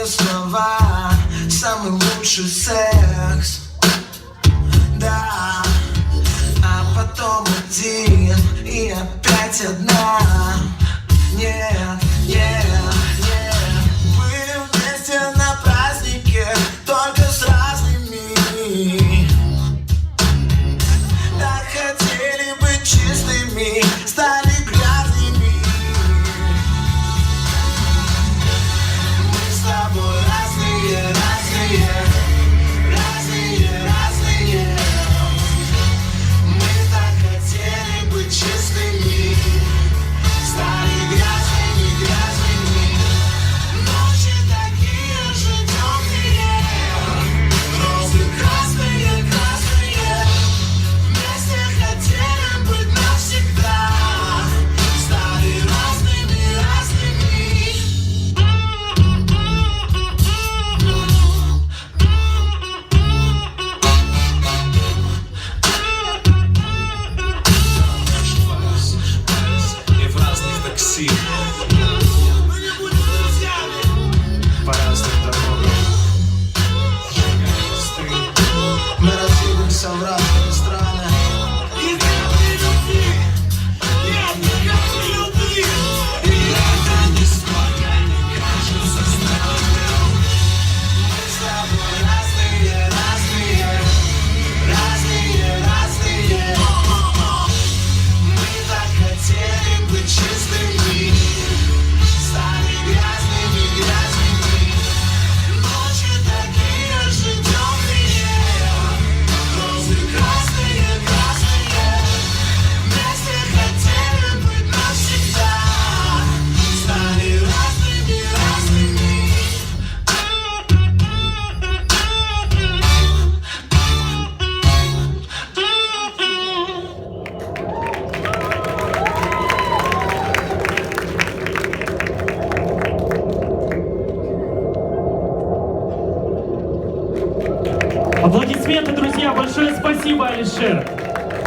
пустые слова, самый лучший секс. Да, а потом один и опять одна. Нет, нет, нет. Были вместе на празднике, только с разными. Так хотели быть чистыми, стали грязными. Мы с тобой разные, разные, разные, разные. Мы так хотели быть чистыми, стали грязными, грязными. Ночи такие же темные, розы красные, красные. Вместе хотели быть навсегда, стали разными, разными. И в разных такси, Мы не будем друзьями. по разным дорогам. Мы разъедемся в разные страны. Никакой любви, нет никакой любви. И это нисколько не кажется странным. Мы с тобой разные, разные, разные, разные. Мы так хотели быть чистыми, стали грязными, грязными. Ночи такие же темные, розы красные, красные. Вместе хотели быть навсегда, стали разными, разными. Аплодисменты, друзья! Большое спасибо, Алишер!